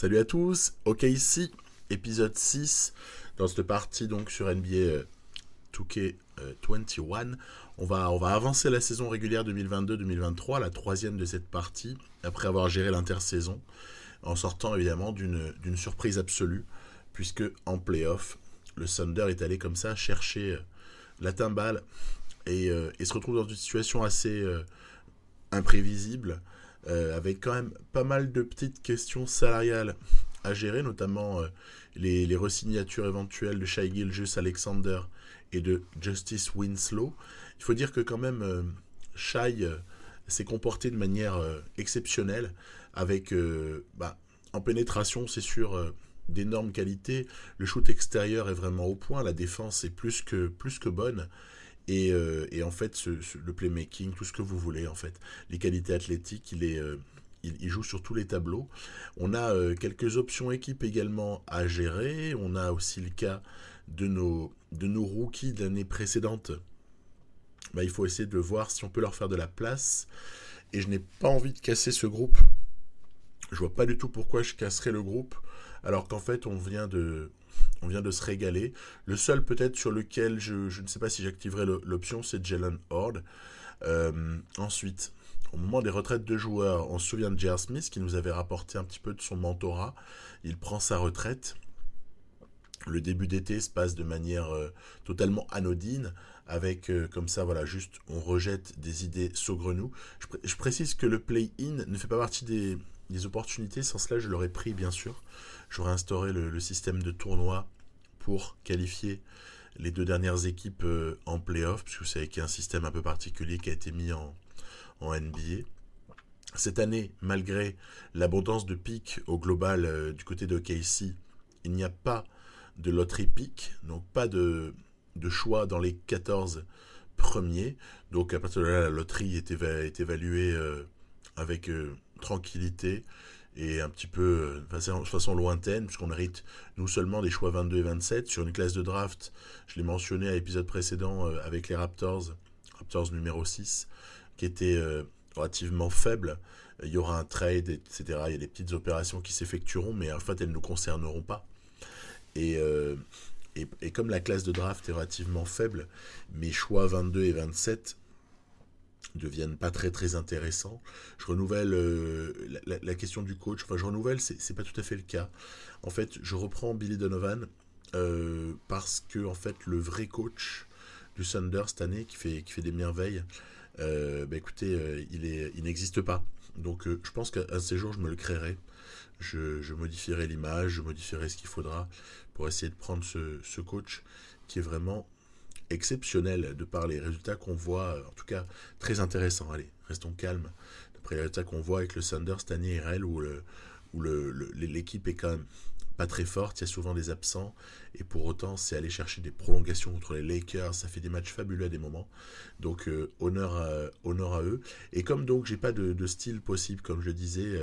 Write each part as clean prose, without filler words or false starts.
Salut à tous, OK ici, épisode 6, dans cette partie donc sur NBA 2K21. On va avancer la saison régulière 2022-2023, la troisième de cette partie, après avoir géré l'intersaison, en sortant évidemment d'une surprise absolue, puisque en playoff, le Thunder est allé comme ça chercher la timbale et se retrouve dans une situation assez imprévisible, avec quand même pas mal de petites questions salariales à gérer, notamment les re-signatures éventuelles de Shai Gilgeous-Alexander et de Justice Winslow. Il faut dire que quand même Shai s'est comporté de manière exceptionnelle, avec en pénétration, c'est sûr, d'énormes qualités. Le shoot extérieur est vraiment au point, la défense est plus que bonne. Et en fait, le playmaking, tout ce que vous voulez, en fait, les qualités athlétiques, il joue sur tous les tableaux. On a quelques options équipes également à gérer. On a aussi le cas de nos rookies de l'année précédente. Il faut essayer de voir si on peut leur faire de la place. Et je n'ai pas envie de casser ce groupe. Je vois pas du tout pourquoi je casserais le groupe, alors qu'en fait, on vient de se régaler. Le seul peut-être sur lequel je ne sais pas si j'activerai l'option, c'est Jalen Horde. Ensuite, au moment des retraites de joueurs, on se souvient de J.R. Smith qui nous avait rapporté un petit peu de son mentorat. Il prend sa retraite. Le début d'été se passe de manière totalement anodine, avec comme ça, voilà, juste on rejette des idées saugrenues. Je précise que le play-in ne fait pas partie des opportunités. Sans cela, je l'aurais pris, bien sûr. J'aurais instauré le système de tournoi pour qualifier les deux dernières équipes en playoff, puisque vous savez qu'il y a un système un peu particulier qui a été mis en NBA. Cette année, malgré l'abondance de pics au global du côté de KC, il n'y a pas de loterie pick, donc pas de choix dans les 14 premiers. Donc à partir de là, la loterie est évaluée avec tranquillité et un petit peu de façon lointaine, puisqu'on hérite nous seulement des choix 22 et 27 sur une classe de draft. Je l'ai mentionné à l'épisode précédent avec les Raptors numéro 6, qui était relativement faible. Il y aura un trade, etc. Il y a des petites opérations qui s'effectueront, mais en fait elles ne nous concerneront pas. Et comme la classe de draft est relativement faible, mes choix 22 et 27 deviennent pas très très intéressants. Je renouvelle la question du coach. Enfin, je renouvelle, c'est pas tout à fait le cas. En fait, je reprends Billy Donovan parce que en fait, le vrai coach du Thunder cette année qui fait des merveilles, écoutez, il n'existe pas. Donc, je pense qu'à ces jours, je me le créerai. Je modifierai l'image, je modifierai ce qu'il faudra pour essayer de prendre ce coach qui est vraiment exceptionnel de par les résultats qu'on voit, en tout cas très intéressant. Allez, restons calmes. D'après les résultats qu'on voit avec le Thunder cette année RL, où l'équipe est quand même pas très forte, il y a souvent des absents, et pour autant c'est aller chercher des prolongations contre les Lakers, ça fait des matchs fabuleux à des moments, donc honneur à eux. Et comme donc j'ai pas de style possible, comme je disais,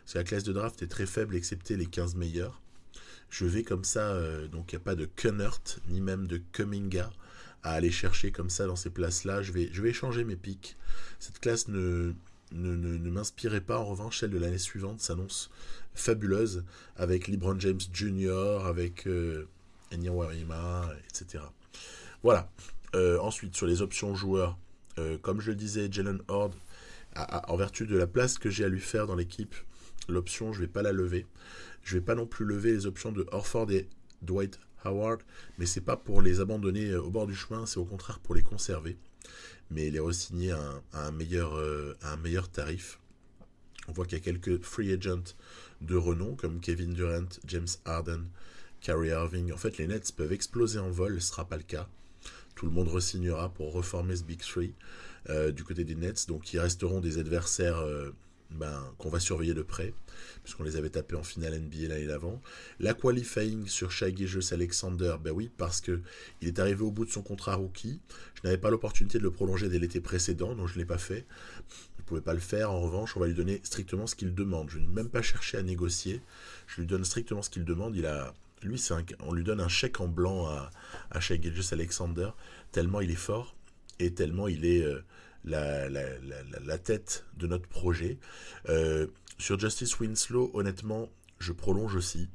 parce que la classe de draft est très faible excepté les 15 meilleurs, je vais comme ça, donc il n'y a pas de Kunnert, ni même de Kuminga à aller chercher comme ça dans ces places-là. Je vais échanger mes pics. Cette classe ne m'inspirait pas. En revanche, celle de l'année suivante s'annonce fabuleuse, avec LeBron James Jr., avec Enya Warima, etc. Voilà. Ensuite, sur les options joueurs, comme je le disais, Jalen Horde, en vertu de la place que j'ai à lui faire dans l'équipe, l'option, je ne vais pas la lever. Je ne vais pas non plus lever les options de Horford et Dwight Howard, mais c'est pas pour les abandonner au bord du chemin, c'est au contraire pour les conserver, mais les re-signer à un meilleur tarif. On voit qu'il y a quelques free agents de renom comme Kevin Durant, James Harden, Kyrie Irving. En fait, les Nets peuvent exploser en vol, ce ne sera pas le cas. Tout le monde re-signera pour reformer ce Big Three du côté des Nets, donc ils resteront des adversaires qu'on va surveiller de près, puisqu'on les avait tapés en finale NBA l'année d'avant. La qualifying sur Shai Gilgeous-Alexander, oui, parce qu'il est arrivé au bout de son contrat rookie. Je n'avais pas l'opportunité de le prolonger dès l'été précédent, donc je ne l'ai pas fait. Je ne pouvais pas le faire. En revanche, on va lui donner strictement ce qu'il demande. Je n'ai même pas cherché à négocier. Je lui donne strictement ce qu'il demande. On lui donne un chèque en blanc à Shai Gilgeous-Alexander, tellement il est fort et tellement il est la tête de notre projet. Sur Justice Winslow, honnêtement, je prolonge aussi.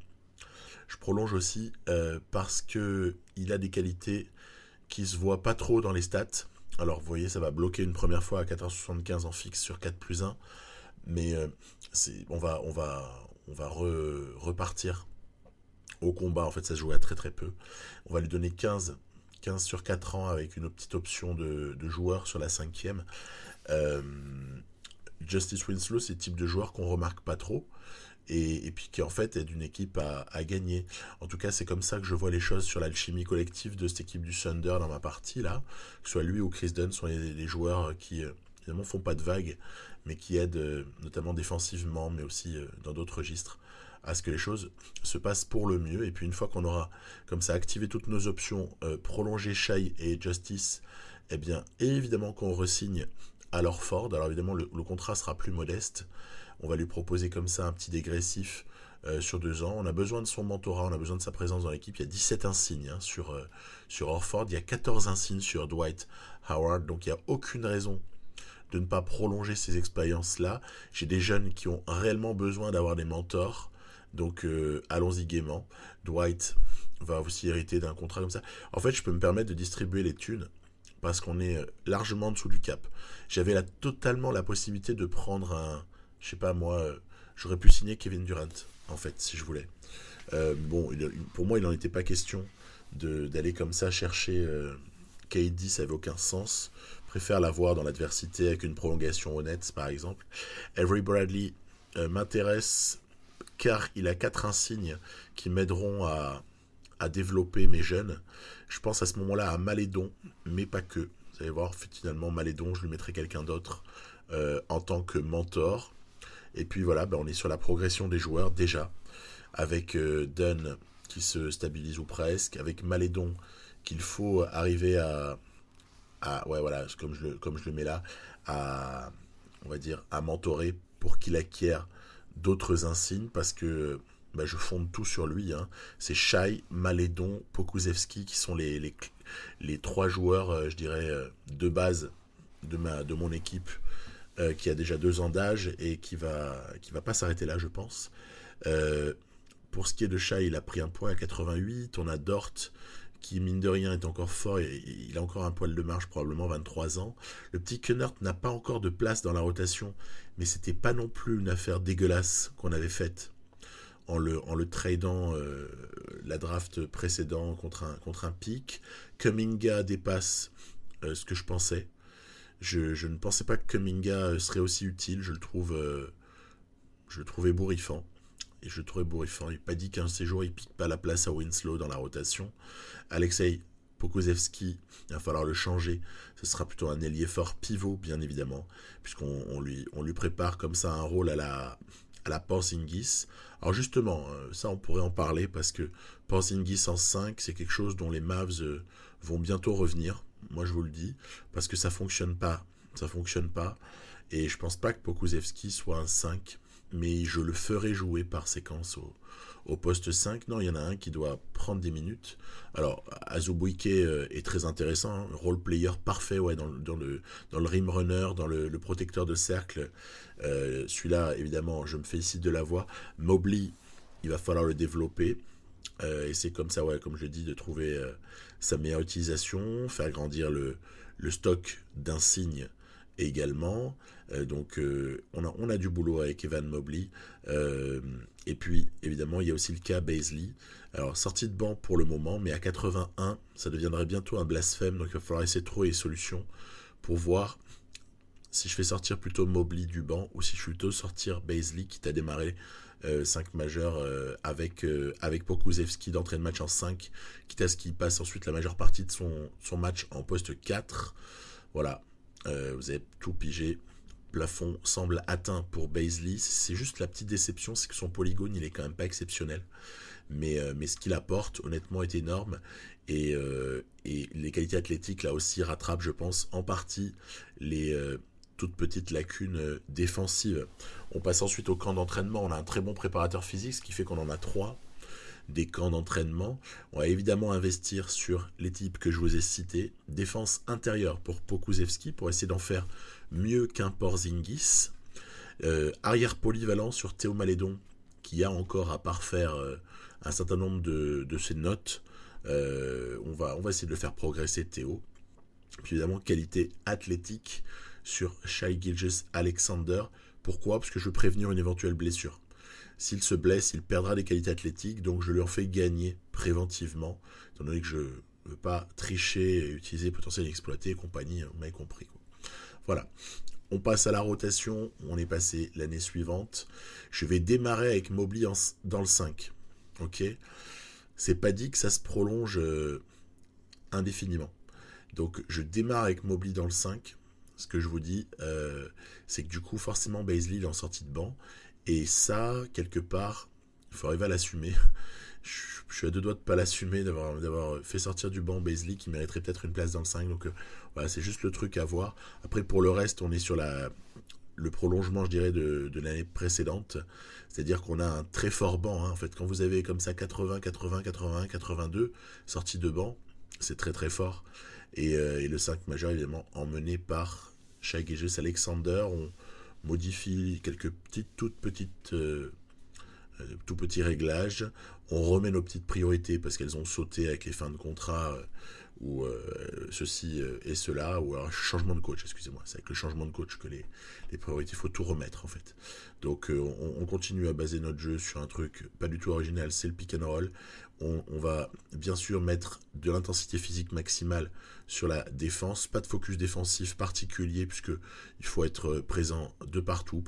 Parce que il a des qualités qui se voient pas trop dans les stats. Alors vous voyez, ça va bloquer une première fois à 4,75 en fixe sur 4+1. Mais on va repartir au combat. En fait, ça se joue à très très peu. On va lui donner 15 sur 4 ans avec une petite option de joueur sur la cinquième. Euh, Justice Winslow, c'est le type de joueur qu'on remarque pas trop. Et puis qui en fait est d'une équipe à gagner. En tout cas, c'est comme ça que je vois les choses sur l'alchimie collective de cette équipe du Thunder dans ma partie là. Que ce soit lui ou Chris Dunn sont les joueurs qui évidemment font pas de vagues, mais qui aident notamment défensivement, mais aussi dans d'autres registres, à ce que les choses se passent pour le mieux. Et puis une fois qu'on aura comme ça activé toutes nos options, prolongé Shai et Justice, eh bien évidemment qu'on re-signe à Horford. Alors évidemment le contrat sera plus modeste. On va lui proposer comme ça un petit dégressif sur 2 ans. On a besoin de son mentorat, on a besoin de sa présence dans l'équipe. Il y a 17 insignes sur Horford, il y a 14 insignes sur Dwight Howard, donc il n'y a aucune raison de ne pas prolonger ces expériences-là. J'ai des jeunes qui ont réellement besoin d'avoir des mentors, donc allons-y gaiement. Dwight va aussi hériter d'un contrat comme ça. En fait, je peux me permettre de distribuer les thunes parce qu'on est largement en dessous du cap. J'avais totalement la possibilité de prendre je sais pas moi, j'aurais pu signer Kevin Durant, en fait, si je voulais. Bon, pour moi, il n'en était pas question d'aller comme ça chercher KD, ça n'avait aucun sens. Je préfère l'avoir dans l'adversité avec une prolongation honnête, par exemple. Avery Bradley m'intéresse car il a 4 insignes qui m'aideront à développer mes jeunes. Je pense à ce moment-là à Malédon, mais pas que. Vous allez voir, finalement, Malédon, je lui mettrai quelqu'un d'autre en tant que mentor. Et puis voilà, on est sur la progression des joueurs déjà, avec Dunn qui se stabilise ou presque, avec Malédon qu'il faut arriver ouais voilà, comme je le mets là, on va dire, à mentorer pour qu'il acquiert d'autres insignes, parce que je fonde tout sur lui. Hein. C'est Shai, Malédon, Pokusevski qui sont les 3 joueurs, je dirais, de base de mon équipe, qui a déjà 2 ans d'âge et qui va pas s'arrêter là, je pense. Pour ce qui est de Shai, il a pris un poids à 88. On a Dort qui, mine de rien, est encore fort. Il a encore un poil de marge, probablement 23 ans. Le petit Kennert n'a pas encore de place dans la rotation, mais c'était pas non plus une affaire dégueulasse qu'on avait faite en le tradant la draft précédent contre un pick. Kuminga dépasse ce que je pensais. Je ne pensais pas que Kuminga serait aussi utile. Je le trouve ébouriffant. Et je le trouvais ébouriffant. Il n'est pas dit qu'un de ces jours, il ne pique pas la place à Winslow dans la rotation. Alexei Pokusevski, il va falloir le changer. Ce sera plutôt un ailier fort pivot, bien évidemment, puisqu'on lui prépare comme ça un rôle à la Porzingis. Alors justement, ça on pourrait en parler, parce que Porzingis en 5, c'est quelque chose dont les Mavs vont bientôt revenir. Moi je vous le dis, parce que ça fonctionne pas. Et je pense pas que Pokusevski soit un 5, mais je le ferai jouer par séquence au poste 5. Non, il y en a un qui doit prendre des minutes. Alors, Azubuike est très intéressant, hein, role player parfait, ouais, dans le rim runner, dans le protecteur de cercle. Celui-là, évidemment, je me félicite de l'avoir. Mobley, il va falloir le développer. Et c'est comme ça, ouais, comme je dis, de trouver sa meilleure utilisation, faire grandir le stock d'insignes également. Donc on a du boulot avec Evan Mobley. Et puis évidemment il y a aussi le cas Bazley. Alors sorti de banc pour le moment, mais à 81 ça deviendrait bientôt un blasphème. Donc il va falloir essayer de trouver des solutions pour voir si je fais sortir plutôt Mobley du banc ou si je fais plutôt sortir Bazley, qui t'a démarré 5 majeurs avec Pokusevski d'entrée de match en 5, quitte à ce qu'il passe ensuite la majeure partie de son match en poste 4. Voilà, vous avez tout pigé. Plafond semble atteint pour Bazley. C'est juste la petite déception, c'est que son polygone il est quand même pas exceptionnel, mais ce qu'il apporte honnêtement est énorme, et les qualités athlétiques là aussi rattrapent, je pense, en partie les toutes petites lacunes défensives. On passe ensuite au camp d'entraînement. On a un très bon préparateur physique, ce qui fait qu'on en a 3 des camps d'entraînement. On va évidemment investir sur les types que je vous ai cités. Défense intérieure pour Pokusevski, pour essayer d'en faire mieux qu'un Porzingis. Arrière polyvalent sur Théo Malédon, qui a encore à parfaire un certain nombre de ses notes. On va essayer de le faire progresser, Théo. Puis évidemment, qualité athlétique sur Shai Gilgeous-Alexander. Pourquoi? Parce que je veux prévenir une éventuelle blessure. S'il se blesse, il perdra des qualités athlétiques, donc je lui en fais gagner préventivement, étant donné que je ne veux pas tricher et utiliser potentiel inexploité et compagnie, vous m'avez compris, quoi. Voilà. On passe à la rotation, on est passé l'année suivante. Je vais démarrer avec Mobley dans le 5. Ok? C'est pas dit que ça se prolonge indéfiniment. Donc je démarre avec Mobley dans le 5. Ce que je vous dis, c'est que du coup, forcément, Bazley est en sortie de banc. Et ça, quelque part, il faut arriver à l'assumer. Je suis à deux doigts de ne pas l'assumer, d'avoir fait sortir du banc Bazley qui mériterait peut-être une place dans le 5. Donc voilà, c'est juste le truc à voir. Après, pour le reste, on est sur le prolongement, je dirais, de l'année précédente. C'est-à-dire qu'on a un très fort banc. En fait, quand vous avez comme ça 80, 80, 81, 82 sorties de banc, c'est très très fort. Et le 5 majeur, évidemment, emmené par Shai Gilgeous-Alexander. On modifie quelques tout petits réglages. On remet nos petites priorités parce qu'elles ont sauté avec les fins de contrat ou ceci et cela, ou alors changement de coach, excusez-moi. C'est avec le changement de coach que les priorités, il faut tout remettre en fait. Donc on continue à baser notre jeu sur un truc pas du tout original, c'est le pick and roll. On va bien sûr mettre de l'intensité physique maximale sur la défense, pas de focus défensif particulier puisque il faut être présent de partout,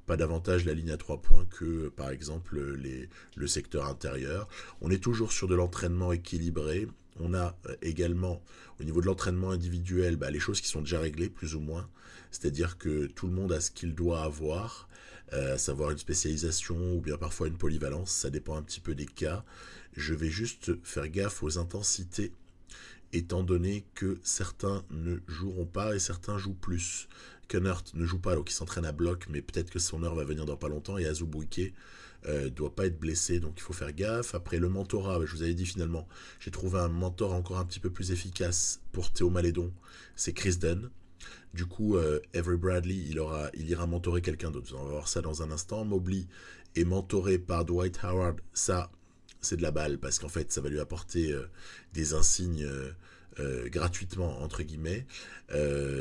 pas davantage la ligne à 3 points que par exemple le secteur intérieur. On est toujours sur de l'entraînement équilibré. On a également au niveau de l'entraînement individuel les choses qui sont déjà réglées plus ou moins, c'est-à-dire que tout le monde a ce qu'il doit avoir, à savoir une spécialisation ou bien parfois une polyvalence, ça dépend un petit peu des cas. Je vais juste faire gaffe aux intensités étant donné que certains ne joueront pas et certains jouent plus. Kunnert ne joue pas, donc il s'entraîne à bloc, mais peut-être que son heure va venir dans pas longtemps, et Azubuike doit pas être blessé, donc il faut faire gaffe. Après le mentorat, je vous avais dit finalement, j'ai trouvé un mentor encore un petit peu plus efficace pour Théo Malédon, c'est Chris Dunn. Du coup, Avery Bradley, il ira mentorer quelqu'un d'autre. On va voir ça dans un instant. Mobley est mentoré par Dwight Howard, ça c'est de la balle, parce qu'en fait ça va lui apporter des insignes gratuitement entre guillemets.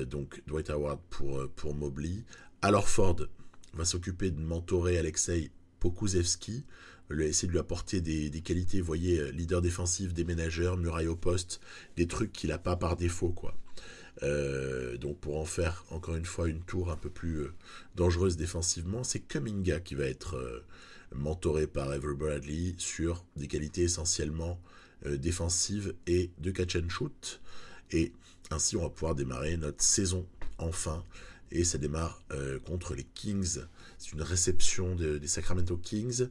Donc Dwight Howard pour Mobley. Alors Ford va s'occuper de mentorer Alexei Pokusevski, essayer de lui apporter des qualités, vous voyez, leader défensif, déménageur, muraille au poste, des trucs qu'il n'a pas par défaut, quoi. Donc pour en faire encore une fois une tour un peu plus dangereuse défensivement, c'est Kuminga qui va être mentoré par Avery Bradley sur des qualités essentiellement défensives et de catch and shoot, et ainsi on va pouvoir démarrer notre saison enfin, et ça démarre contre les Kings. C'est une réception des Sacramento Kings,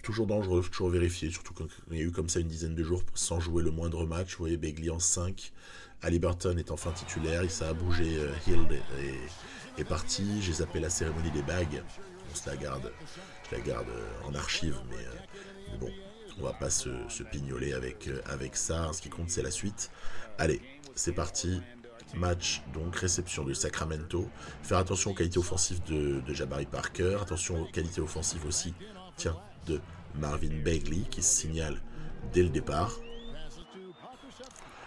toujours dangereux, toujours vérifier, surtout quand il y a eu comme ça une dizaine de jours sans jouer le moindre match. Vous voyez Bagley en 5, Haliburton est enfin titulaire, ça a bougé, Hill est parti, j'ai zappé la cérémonie des bagues, je la garde en archive, mais bon, on va pas se pignoler avec ça, ce qui compte c'est la suite. Allez, c'est parti, match, donc réception de Sacramento, faire attention aux qualités offensives de Jabari Parker, attention aux qualités offensives aussi, de Marvin Bagley qui se signale dès le départ.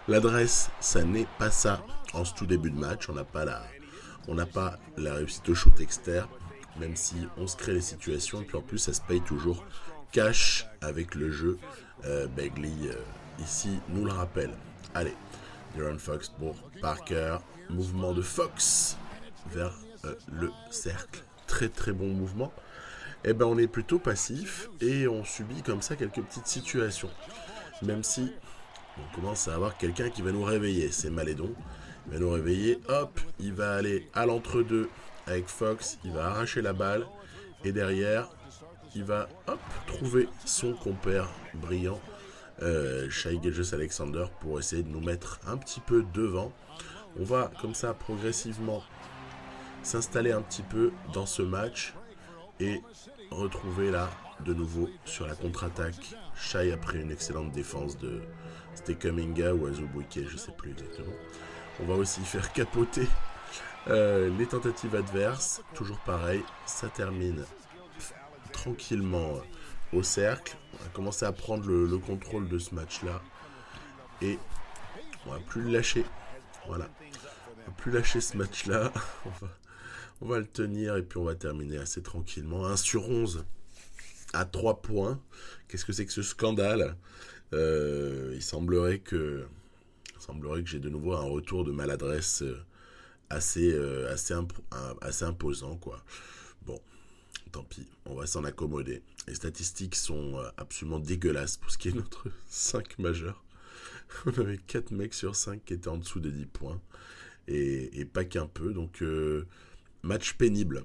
L'adresse, ça n'est pas ça en ce tout début de match, on n'a pas la réussite au shoot externe, même si on se crée les situations, et puis en plus ça se paye toujours cash avec le jeu. Bagley ici nous le rappelle. Allez, De'Aaron Fox pour Parker, mouvement de Fox vers le cercle, très très bon mouvement. Et on est plutôt passif et on subit comme ça quelques petites situations, même si on commence à avoir quelqu'un qui va nous réveiller. C'est Malédon, il va nous réveiller, hop, il va aller à l'entre-deux avec Fox, il va arracher la balle, et derrière, il va trouver son compère brillant, Shai Gilgeous-Alexander, pour essayer de nous mettre un petit peu devant. On va comme ça progressivement s'installer un petit peu dans ce match et retrouver là de nouveau sur la contre-attaque Shai après une excellente défense de Kuminga ou Azubuike, je sais plus exactement. On va aussi faire capoter les tentatives adverses, toujours pareil, ça termine tranquillement au cercle. On a commencé à prendre le contrôle de ce match-là. Et on va plus le lâcher. Voilà. On va plus lâcher ce match-là. On va le tenir et puis on va terminer assez tranquillement. 1/11 à 3 points. Qu'est-ce que c'est que ce scandale? Il semblerait que j'ai de nouveau un retour de maladresse assez imposant, quoi. Bon, tant pis, on va s'en accommoder. Les statistiques sont absolument dégueulasses pour ce qui est de notre 5 majeur. On avait 4 mecs sur 5 qui étaient en dessous des 10 points. Et pas qu'un peu. Donc, match pénible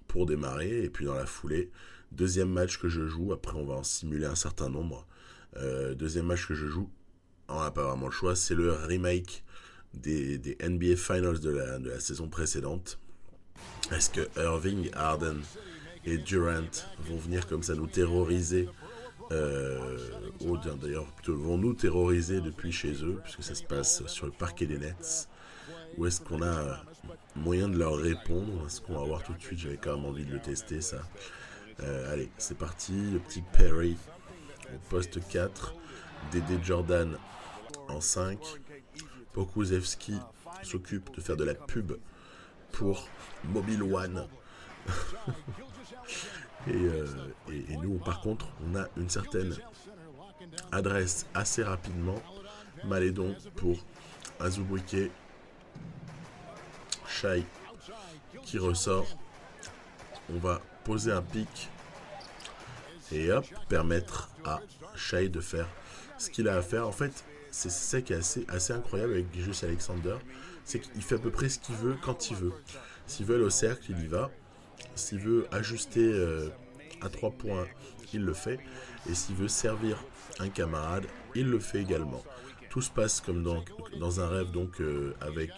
pour démarrer. Et puis dans la foulée, deuxième match que je joue. Après, on va en simuler un certain nombre. Deuxième match que je joue, on n'a pas vraiment le choix. C'est le remake des NBA Finals de la saison précédente. Est-ce que Irving, Harden et Durant vont venir comme ça nous terroriser d'ailleurs, vont nous terroriser depuis chez eux, puisque ça se passe sur le parquet des Nets. Ou est-ce qu'on a moyen de leur répondre? Est-ce qu'on va voir tout de suite? J'avais quand même envie de le tester, ça. Allez, c'est parti. Le petit Perry au poste 4. Dédé Jordan en 5. Pokusevski s'occupe de faire de la pub pour Mobile One. et nous, par contre, on a une certaine adresse assez rapidement. Malédon pour Azubuike. Shai qui ressort. On va poser un pic et hop, permettre à Shai de faire ce qu'il a à faire. En fait, c'est ça qui est assez incroyable avec Gilgeous Alexander, c'est qu'il fait à peu près ce qu'il veut quand il veut. S'il veut aller au cercle, il y va. S'il veut ajuster à 3 points, il le fait. Et s'il veut servir un camarade, il le fait également. Tout se passe comme dans un rêve, donc avec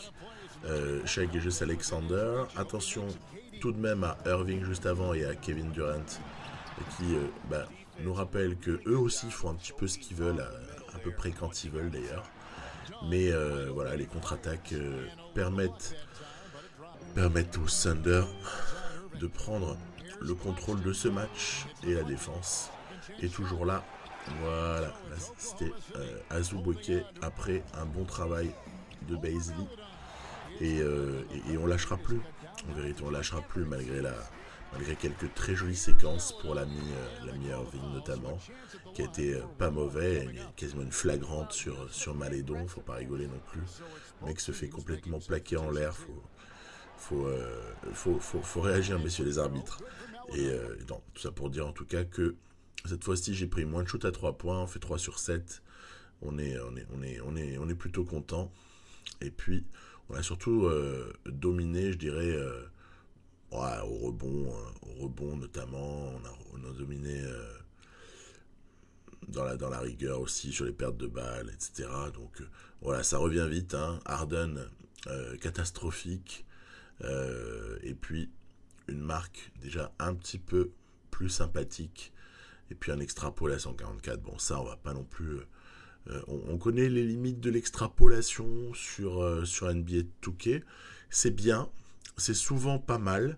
Shai Gilgeous-Alexander. Attention tout de même à Irving juste avant et à Kevin Durant, qui nous rappellent que eux aussi font un petit peu ce qu'ils veulent, à peu près quand ils veulent d'ailleurs. Mais voilà, les contre-attaques permettent au Thunder de prendre le contrôle de ce match, et la défense est toujours là. Voilà, là, c'était Azubuike après un bon travail de Bazley. Et on lâchera plus. En vérité, on lâchera plus malgré quelques très jolies séquences pour l'ami Irving notamment, qui a été pas mauvais, quasiment une flagrante sur Malédon, faut pas rigoler non plus. Le mec se fait complètement plaquer en l'air, faut réagir, messieurs les arbitres. Et non, tout ça pour dire en tout cas que cette fois-ci j'ai pris moins de shoot à 3 points, on fait 3 sur 7. On est plutôt content. Et puis on a surtout dominé, je dirais, au rebond notamment. On a dominé dans la rigueur aussi, sur les pertes de balles, etc. Donc voilà, ça revient vite. Harden, catastrophique. Et puis une marque déjà un petit peu plus sympathique. Et puis un extrapolé à 144. Bon, ça, on va pas non plus... on connaît les limites de l'extrapolation sur NBA 2K. C'est bien, c'est souvent pas mal,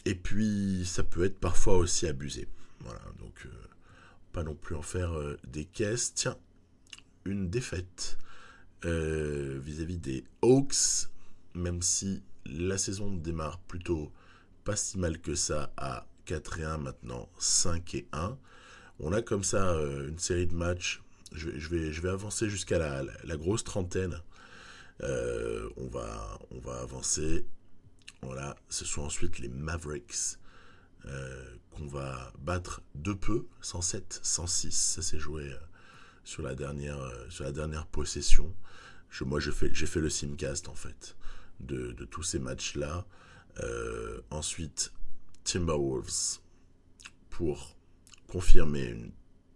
et puis ça peut être parfois aussi abusé. Voilà, donc pas non plus en faire des caisses. Tiens, une défaite vis-à-vis des Hawks, même si la saison démarre plutôt pas si mal que ça, à 4-1, maintenant 5-1. On a comme ça une série de matchs. Je vais avancer jusqu'à la grosse trentaine. On va avancer. Voilà, ce sont ensuite les Mavericks qu'on va battre de peu, 107-106. Ça s'est joué sur la dernière possession. J'ai fait le simcast en fait de tous ces matchs-là. Ensuite, Timberwolves pour confirmer une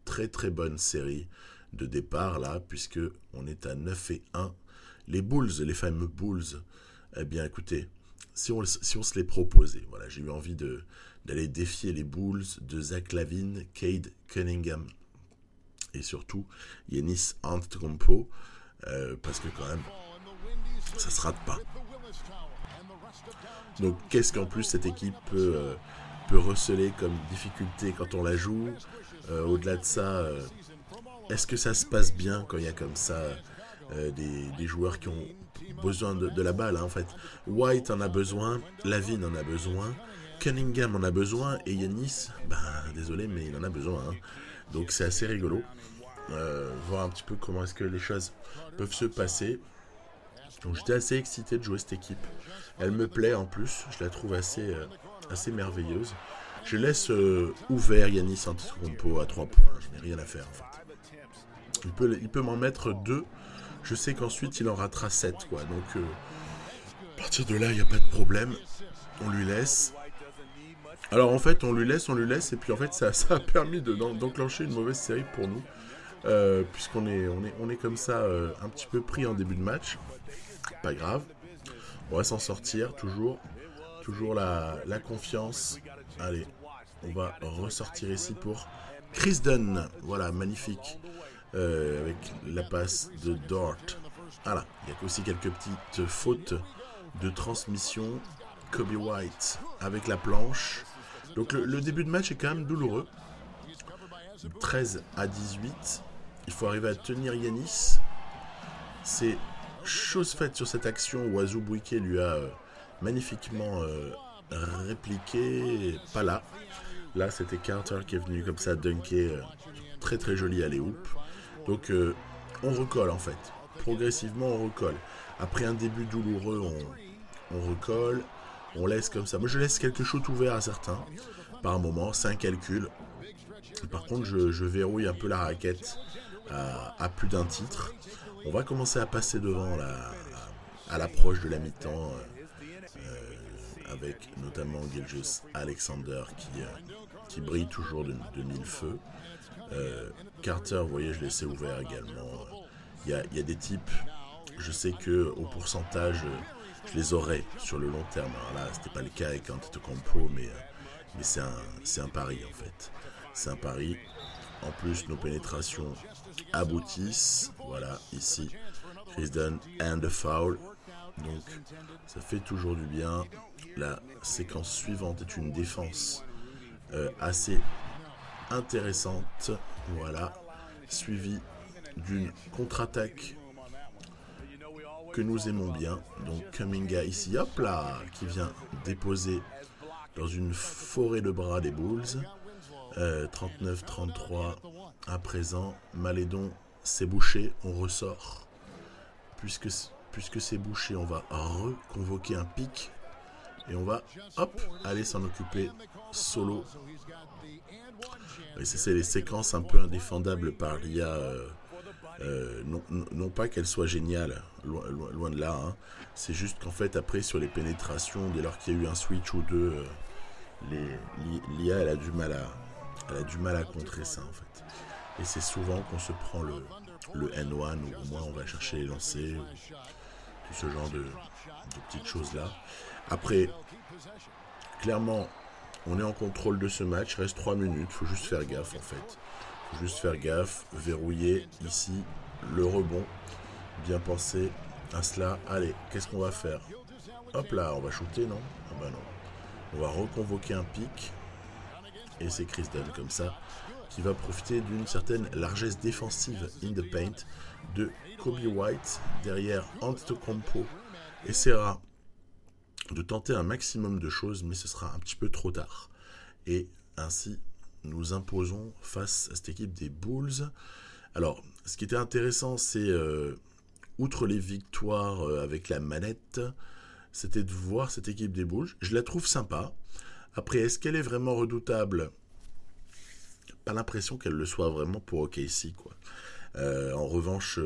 très très bonne série de départ là, puisque on est à 9-1. Les Bulls, les fameux Bulls, eh bien écoutez, si on se les proposait, voilà, j'ai eu envie d'aller défier les Bulls de Zach LaVine, Cade Cunningham et surtout Giannis Antetokounmpo, parce que quand même ça se rate pas. Donc qu'est-ce qu'en plus cette équipe peut peut receler comme difficulté quand on la joue. Au-delà de ça, est-ce que ça se passe bien quand il y a comme ça des joueurs qui ont besoin de la balle, hein, en fait. White en a besoin, Lavine en a besoin, Cunningham en a besoin, et Yanis, désolé, mais il en a besoin. Hein. Donc c'est assez rigolo. Voir un petit peu comment est-ce que les choses peuvent se passer. Donc j'étais assez excité de jouer cette équipe. Elle me plaît en plus, je la trouve assez merveilleuse. Je laisse ouvert Yanis Antetokounmpo à 3 points, je n'ai rien à faire en fait. Il peut m'en mettre 2, je sais qu'ensuite il en ratera 7 quoi. Donc à partir de là, il n'y a pas de problème. On lui laisse. Alors en fait, on lui laisse, et puis en fait ça a permis d'enclencher une mauvaise série pour nous. Puisqu'on est comme ça un petit peu pris en début de match. Pas grave. On va s'en sortir, toujours la confiance. Allez, on va ressortir ici pour Chris Dunn. Voilà, magnifique. Avec la passe de Dort. Voilà, il y a aussi quelques petites fautes de transmission. Kobe White avec la planche. Donc le début de match est quand même douloureux. 13-18. Il faut arriver à tenir Yanis. C'est chose faite sur cette action où Azubuike lui a magnifiquement répliqué. Pas là. Là, c'était Carter qui est venu comme ça dunker. Très très joli alley-oop. Donc, on recolle en fait. Progressivement, on recolle. Après un début douloureux, on recolle. On laisse comme ça. Moi, je laisse quelques shoots ouverts à certains. Par moment, c'est un calcul. Par contre, je verrouille un peu la raquette à plus d'un titre. On va commencer à passer devant à l'approche de la mi-temps avec notamment Gilgeous Alexander qui brille toujours de mille feux. Carter, vous voyez, je laissais ouvert également. Il y a des types, je sais que au pourcentage, je les aurais sur le long terme. Alors là, c'était pas le cas avec Antetokounmpo, mais c'est un pari en fait. C'est un pari. En plus, nos pénétrations aboutissent. Voilà, ici, Chris Dunn and the foul. Donc, ça fait toujours du bien. La séquence suivante est une défense assez intéressante. Voilà, suivie d'une contre-attaque que nous aimons bien. Donc, Kuminga ici, hop là, qui vient déposer dans une forêt de bras des Bulls. 39-33 à présent. Malédon, c'est bouché, on ressort. Puisque c'est bouché, on va reconvoquer un pic. Et on va, hop, aller s'en occuper solo. Et c'est les séquences un peu indéfendables par l'IA. Non pas qu'elle soit géniale, loin de là. Hein. C'est juste qu'en fait, après, sur les pénétrations, dès lors qu'il y a eu un switch ou deux, l'IA, elle a du mal à contrer ça, en fait. Et c'est souvent qu'on se prend le N1, ou au moins on va chercher les lancers, ou tout ce genre de petites choses-là. Après, clairement, on est en contrôle de ce match, il reste 3 minutes, il faut juste faire gaffe, en fait. Il faut juste faire gaffe, verrouiller ici le rebond, bien penser à cela. Allez, qu'est-ce qu'on va faire? Hop là, on va shooter, non? Ah bah non. On va reconvoquer un pic, et c'est Chris Dunn, comme ça, qui va profiter d'une certaine largesse défensive in the paint de Kobe White. Derrière, Antetokounmpo essaiera de tenter un maximum de choses, mais ce sera un petit peu trop tard. Et ainsi, nous imposons face à cette équipe des Bulls. Alors, ce qui était intéressant, c'est, outre les victoires avec la manette, c'était de voir cette équipe des Bulls. Je la trouve sympa. Après, est-ce qu'elle est vraiment redoutable? Pas l'impression qu'elle le soit vraiment pour OKC, quoi. En revanche,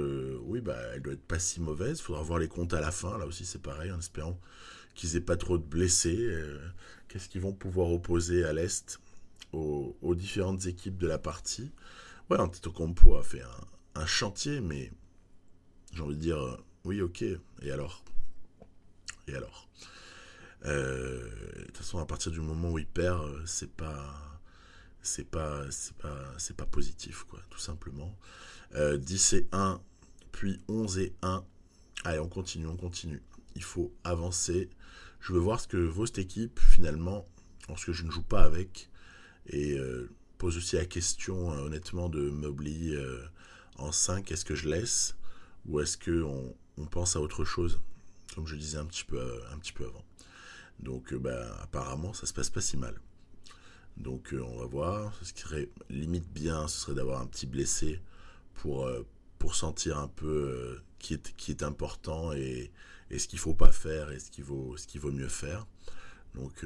oui, elle doit être pas si mauvaise. Il faudra voir les comptes à la fin. Là aussi, c'est pareil, en espérant qu'ils aient pas trop de blessés. Qu'est-ce qu'ils vont pouvoir opposer à l'Est aux différentes équipes de la partie? Ouais, Antetokounmpo a fait un chantier, mais j'ai envie de dire, oui, ok. Et alors? De toute façon, à partir du moment où il perd, c'est pas positif, quoi, tout simplement. 10 et 1, puis 11 et 1. Allez, on continue. Il faut avancer. Je veux voir ce que vaut cette équipe, finalement, lorsque je ne joue pas avec. Et pose aussi la question, honnêtement, de Mobley en 5. Est-ce que je laisse ou est-ce qu'on pense à autre chose, comme je disais un petit peu avant. Donc apparemment ça se passe pas si mal. Donc on va voir. Ce qui serait limite bien, ce serait d'avoir un petit blessé pour sentir un peu qui est important et ce qu'il faut pas faire et ce qu'il vaut mieux faire. Donc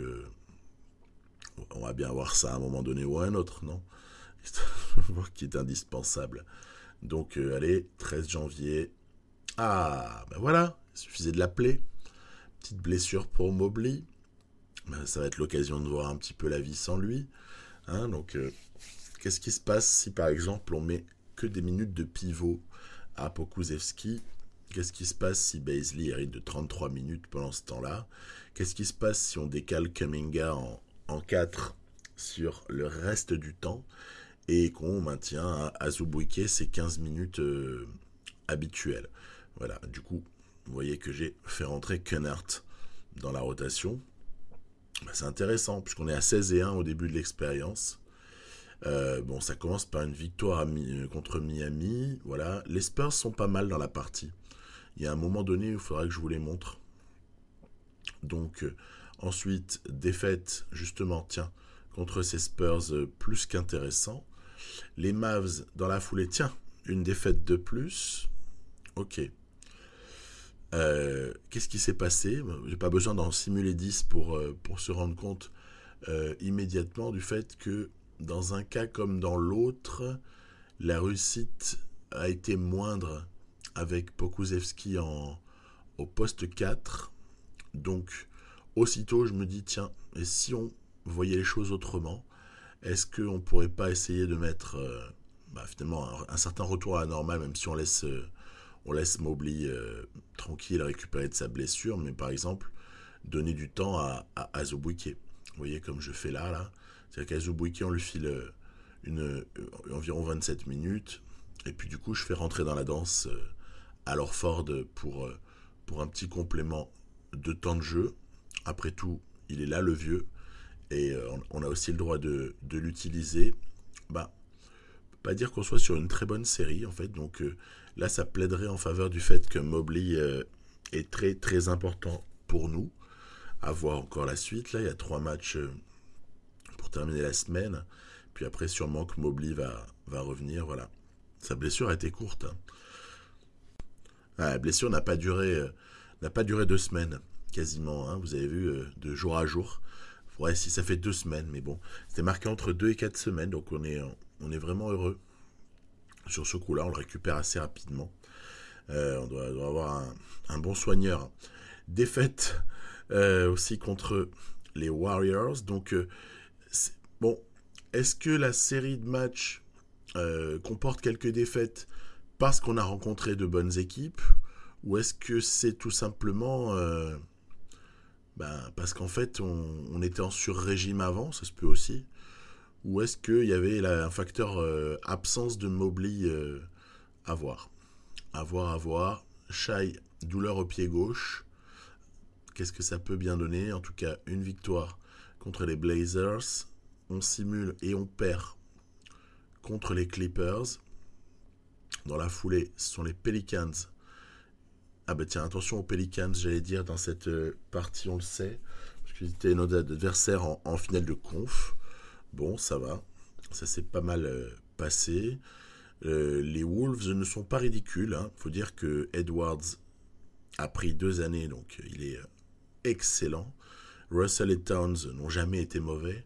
on va bien voir ça à un moment donné ou à un autre, non? Qui est indispensable. Donc allez, 13 janvier. Ah, ben voilà, il suffisait de l'appeler. Petite blessure pour Mobley. Ben, ça va être l'occasion de voir un petit peu la vie sans lui. Hein, donc, qu'est-ce qui se passe si par exemple on met que des minutes de pivot à Pokusevski? Qu'est-ce qui se passe si Bazley hérite de 33 minutes pendant ce temps-là? Qu'est-ce qui se passe si on décale Kuminga en 4 sur le reste du temps et qu'on maintient à Azubuike ses 15 minutes habituelles? Voilà, du coup, vous voyez que j'ai fait rentrer Kennard dans la rotation. Ben, c'est intéressant, puisqu'on est à 16-1 au début de l'expérience. Bon, ça commence par une victoire contre Miami. Voilà, les Spurs sont pas mal dans la partie. Il y a un moment donné où il faudra que je vous les montre. Donc, ensuite, défaite, justement, tiens, contre ces Spurs plus qu'intéressant. Les Mavs, dans la foulée, tiens, une défaite de plus. Ok. Qu'est-ce qui s'est passé? J'ai pas besoin d'en simuler 10 pour se rendre compte immédiatement du fait que dans un cas comme dans l'autre, la réussite a été moindre avec Pokusevski au poste 4. Donc, aussitôt, je me dis, tiens, et si on voyait les choses autrement, est-ce qu'on pourrait pas essayer de mettre finalement un certain retour à la normale, même si on laisse Mobley tranquille récupérer de sa blessure, mais par exemple, donner du temps à Azubuike. Vous voyez, comme je fais là. C'est-à-dire qu'Azubuike, on lui file environ 27 minutes, et puis du coup, je fais rentrer dans la danse Al Horford pour un petit complément de temps de jeu. Après tout, il est là, le vieux, et on a aussi le droit de l'utiliser. Pas dire qu'on soit sur une très bonne série, en fait, donc là, ça plaiderait en faveur du fait que Mobley est très très important pour nous. À voir encore la suite. Là, il y a 3 matchs pour terminer la semaine. Puis après, sûrement que Mobley va revenir. Voilà. Sa blessure a été courte. Hein. La blessure n'a pas duré 2 semaines, quasiment. Hein. Vous avez vu, de jour à jour. Ouais, si ça fait 2 semaines, mais bon. C'était marqué entre 2 et 4 semaines, donc on est vraiment heureux. Sur ce coup-là, on le récupère assez rapidement. On doit avoir un bon soigneur. Défaite aussi contre les Warriors. Donc, bon, est-ce que la série de matchs comporte quelques défaites parce qu'on a rencontré de bonnes équipes, ou est-ce que c'est tout simplement parce qu'en fait on était en sur-régime avant, ça se peut aussi, ou est-ce qu'il y avait un facteur absence de Mobley à voir. Shai, douleur au pied gauche. Qu'est-ce que ça peut bien donner? En tout cas, une victoire contre les Blazers. On simule et on perd contre les Clippers. Dans la foulée, ce sont les Pelicans. Ah bah tiens, attention aux Pelicans, j'allais dire, dans cette partie, on le sait. Parce que c'était notre adversaire en finale de conf. Bon, ça va. Ça s'est pas mal passé. Les Wolves ne sont pas ridicules. Hein. Faut dire que Edwards a pris 2 années, donc il est excellent. Russell et Towns n'ont jamais été mauvais.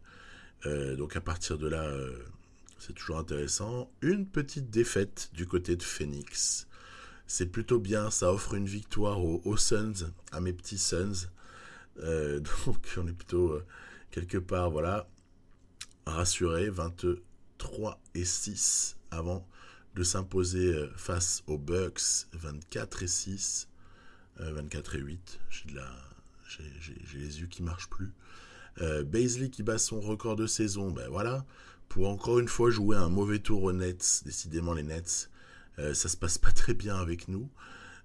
Donc à partir de là, c'est toujours intéressant. Une petite défaite du côté de Phoenix. C'est plutôt bien, ça offre une victoire aux Suns, à mes petits Suns. Donc on est plutôt quelque part, voilà, rassuré. 23-6 avant de s'imposer face aux Bucks. 24-6. 24-8. J'ai les yeux qui marchent plus. Bazley qui bat son record de saison, voilà, pour encore une fois jouer un mauvais tour aux Nets. Décidément, les Nets, ça se passe pas très bien avec nous.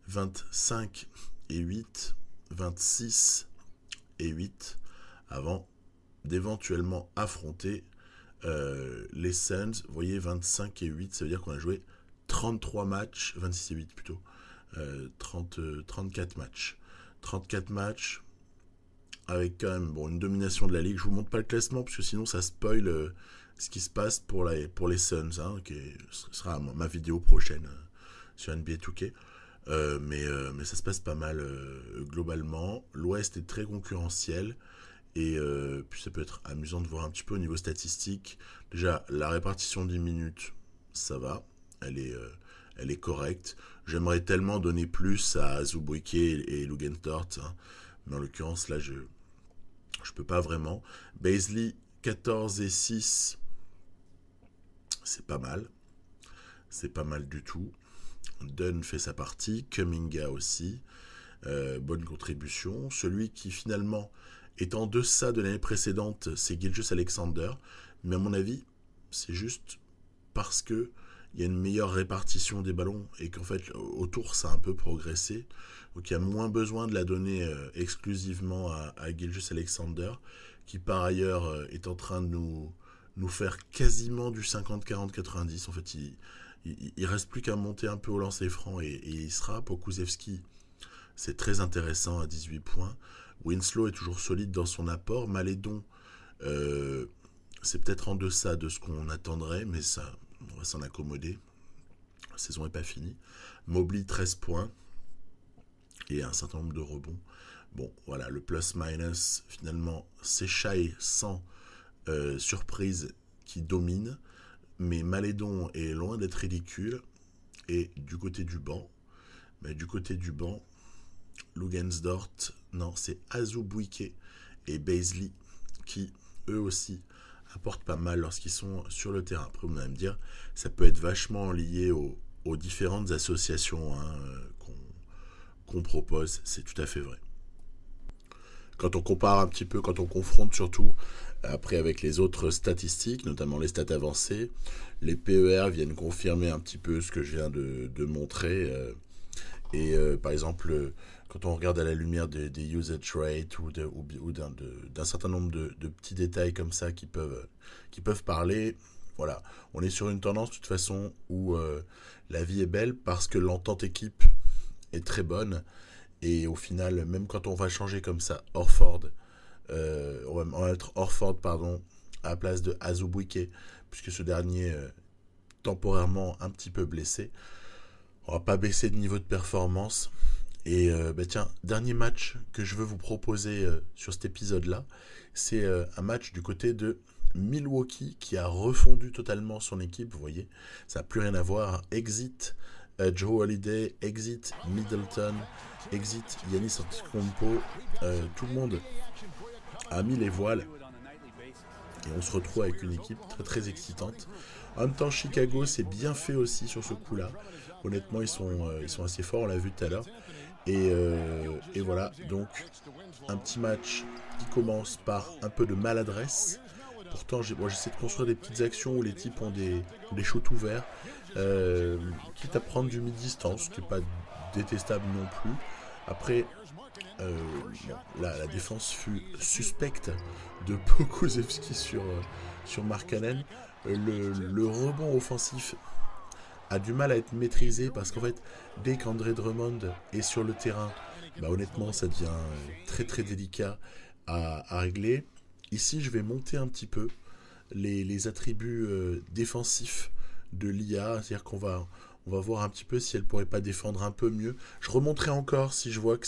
25-8, 26-8, avant d'éventuellement affronter les Suns. Vous voyez, 25 et 8, ça veut dire qu'on a joué 33 matchs, 26 et 8 plutôt, 34 matchs. 34 matchs, avec quand même une domination de la ligue. Je vous montre pas le classement, parce que sinon ça spoil ce qui se passe pour les Suns, hein, qui sera ma vidéo prochaine sur NBA 2K. Mais ça se passe pas mal globalement. L'Ouest est très concurrentiel. Et puis ça peut être amusant de voir un petit peu au niveau statistique. Déjà, la répartition des minutes, ça va. Elle est correcte. J'aimerais tellement donner plus à Azubuike et Lugentort, hein. Mais en l'occurrence, là, je peux pas vraiment. Bazley, 14 et 6. C'est pas mal. C'est pas mal du tout. Dunn fait sa partie. Kuminga aussi. Bonne contribution. Celui qui finalement est en deçà de l'année précédente, c'est Gilgeous-Alexander. Mais à mon avis, c'est juste parce que il y a une meilleure répartition des ballons et qu'en fait, autour, ça a un peu progressé. Donc il y a moins besoin de la donner exclusivement à Gilgeous-Alexander, qui par ailleurs est en train de nous faire quasiment du 50-40-90. En fait, il reste plus qu'à monter un peu au lancer franc et il sera. Pour Kulusevski, c'est très intéressant à 18 points. Winslow est toujours solide dans son apport. Malédon, c'est peut-être en deçà de ce qu'on attendrait, mais ça, on va s'en accommoder. La saison n'est pas finie. Mobley, 13 points et un certain nombre de rebonds. Bon, voilà, le plus-minus, finalement, c'est Shai sans surprise qui domine, mais Malédon est loin d'être ridicule. Et du côté du banc, Lugensdort, non, c'est Azubuike et Bazley qui, eux aussi, apportent pas mal lorsqu'ils sont sur le terrain. Après, vous allez me dire, ça peut être vachement lié aux différentes associations qu'on propose. C'est tout à fait vrai. Quand on compare un petit peu, quand on confronte surtout après avec les autres statistiques, notamment les stats avancées, les PER viennent confirmer un petit peu ce que je viens de montrer. Par exemple, quand on regarde à la lumière des usage rates ou d'un certain nombre de petits détails comme ça qui peuvent parler, voilà, on est sur une tendance de toute façon où la vie est belle parce que l'entente équipe est très bonne. Et au final, même quand on va changer comme ça Horford, on va mettre Horford à la place de Azubuike, puisque ce dernier temporairement un petit peu blessé. On va pas baisser de niveau de performance. Et tiens, dernier match que je veux vous proposer sur cet épisode-là, c'est un match du côté de Milwaukee qui a refondu totalement son équipe. Vous voyez, ça n'a plus rien à voir. Exit Joe Holiday, exit Middleton, exit Giannis Antetokounmpo. Tout le monde a mis les voiles et on se retrouve avec une équipe très très excitante. En même temps, Chicago s'est bien fait aussi sur ce coup-là. Honnêtement, ils sont assez forts, on l'a vu tout à l'heure. Et voilà, donc un petit match qui commence par un peu de maladresse. Pourtant, j'essaie de construire des petites actions où les types ont des shoots ouverts, quitte à prendre du mid-distance, ce qui n'est pas détestable non plus. Après, la défense fut suspecte de Pokusevski sur Markkanen. Le rebond offensif a du mal à être maîtrisé parce qu'en fait, dès qu'André Drummond est sur le terrain, honnêtement, ça devient très très délicat à régler. Ici, je vais monter un petit peu les attributs défensifs de l'IA, c'est-à-dire qu'on va voir un petit peu si elle pourrait pas défendre un peu mieux. Je remonterai encore si je vois que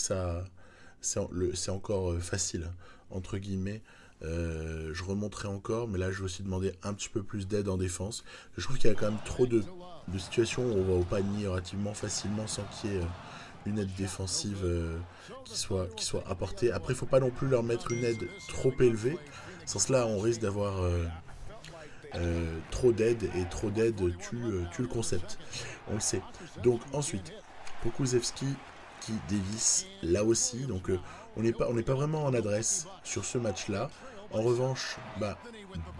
c'est encore facile, entre guillemets. Je remonterai encore, mais là je vais aussi demander un petit peu plus d'aide en défense. Je trouve qu'il y a quand même trop de situations où on va au panier relativement facilement sans qu'il y ait une aide défensive qui soit apportée. Après, il ne faut pas non plus leur mettre une aide trop élevée. Sans cela, on risque d'avoir trop d'aide, et trop d'aide tue le concept. On le sait. Donc ensuite, Pokusevski qui dévisse là aussi. Donc on n'est pas vraiment en adresse sur ce match-là. En revanche,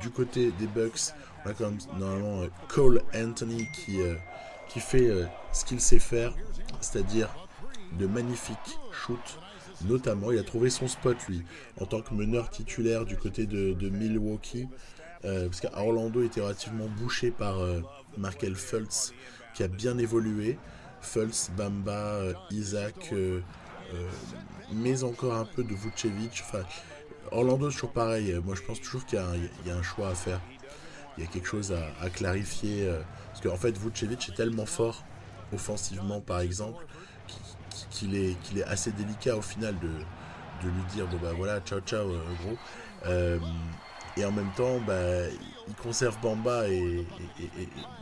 du côté des Bucks, on a quand même normalement Cole Anthony qui fait ce qu'il sait faire, c'est-à-dire de magnifiques shoots Notamment, il a trouvé son spot, lui, en tant que meneur titulaire du côté de Milwaukee. Parce qu'Orlando était relativement bouché par Markel Fultz, qui a bien évolué. Fultz, Bamba, Isaac, mais encore un peu de Vucevic. Enfin, Orlando, c'est toujours pareil. Moi, je pense toujours qu'il y a un choix à faire. Il y a quelque chose à clarifier. Parce qu'en fait, Vucevic est tellement fort, offensivement par exemple, qu'il est assez délicat au final de lui dire bon bah voilà, ciao ciao gros. Euh, et en même temps, bah, il conserve Bamba vous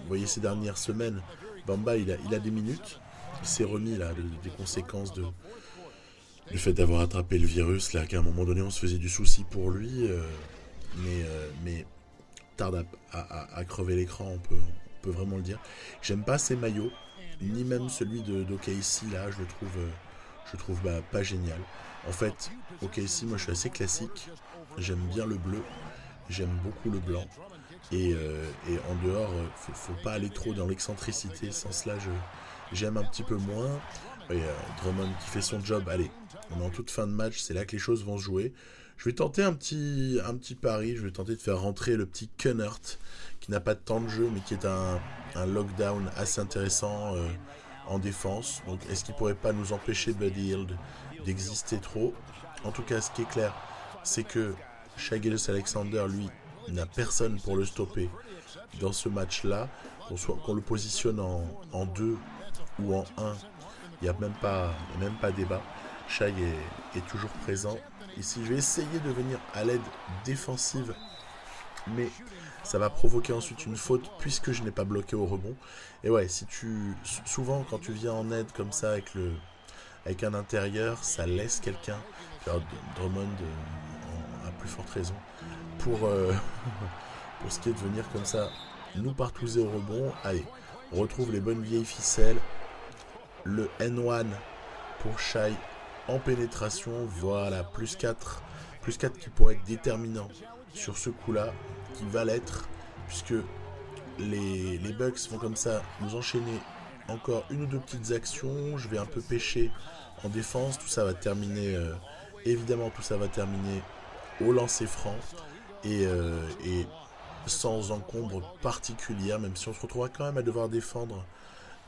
voyez ces dernières semaines, Bamba il a des minutes. Il s'est remis là des conséquences du fait d'avoir attrapé le virus, là qu'à un moment donné on se faisait du souci pour lui. Mais tarde à crever l'écran, on peut vraiment le dire. J'aime pas ses maillots, ni même celui d'OKC là, je le trouve bah, pas génial. En fait, OKC, moi je suis assez classique, j'aime bien le bleu, j'aime beaucoup le blanc, et en dehors, faut pas aller trop dans l'excentricité, sans cela j'aime un petit peu moins. Et, Drummond qui fait son job, allez, on est en toute fin de match, c'est là que les choses vont se jouer. Je vais tenter un petit pari, je vais tenter de faire rentrer le petit Kunnert, qui n'a pas de temps de jeu, mais qui est un lockdown assez intéressant en défense. Donc est-ce qu'il pourrait pas nous empêcher, Buddy Hield, d'exister trop? En tout cas, ce qui est clair, c'est que Shai Gilgeous-Alexander, lui, n'a personne pour le stopper dans ce match-là. Qu'on le positionne en 2 ou en 1, il n'y a même pas débat. Shai est toujours présent. Ici, je vais essayer de venir à l'aide défensive, mais ça va provoquer ensuite une faute puisque je n'ai pas bloqué au rebond. Et ouais, souvent quand tu viens en aide comme ça avec un intérieur, ça laisse quelqu'un, Drummond a plus forte raison, pour, pour ce qui est de venir comme ça nous partouzer au rebond. Allez, on retrouve les bonnes vieilles ficelles. Le N1 pour Shai en pénétration, voilà, plus 4 qui pourrait être déterminant sur ce coup-là, qui va l'être, puisque les Bucks vont comme ça nous enchaîner encore une ou deux petites actions. Je vais un peu pêcher en défense, tout ça va terminer, évidemment tout ça va terminer au lancer franc, et sans encombre particulière, même si on se retrouvera quand même à devoir défendre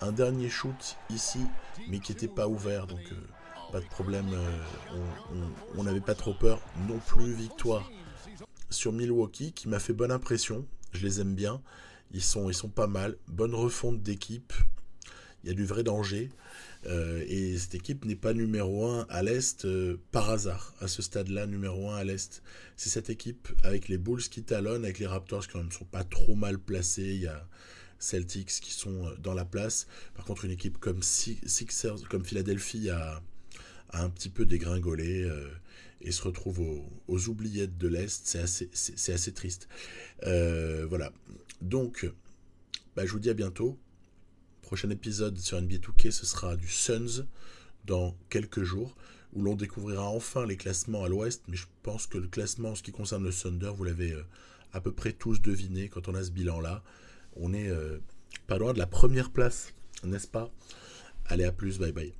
un dernier shoot ici, mais qui n'était pas ouvert, donc pas de problème, on n'avait pas trop peur non plus. Victoire sur Milwaukee qui m'a fait bonne impression, je les aime bien, ils sont pas mal, bonne refonte d'équipe, il y a du vrai danger, et cette équipe n'est pas numéro 1 à l'Est par hasard, à ce stade-là, numéro 1 à l'Est. C'est cette équipe avec les Bulls qui talonnent, avec les Raptors qui quand même sont pas trop mal placés, il y a Celtics qui sont dans la place. Par contre, une équipe comme Sixers, comme Philadelphie a un petit peu dégringolé et se retrouve aux oubliettes de l'Est. C'est assez triste. Voilà. Donc, bah, je vous dis à bientôt. Prochain épisode sur NBA 2K, ce sera du Suns dans quelques jours, où l'on découvrira enfin les classements à l'Ouest. Mais je pense que le classement en ce qui concerne le Thunder, vous l'avez à peu près tous deviné quand on a ce bilan-là. On est pas loin de la première place, n'est-ce pas? Allez, à plus, bye bye.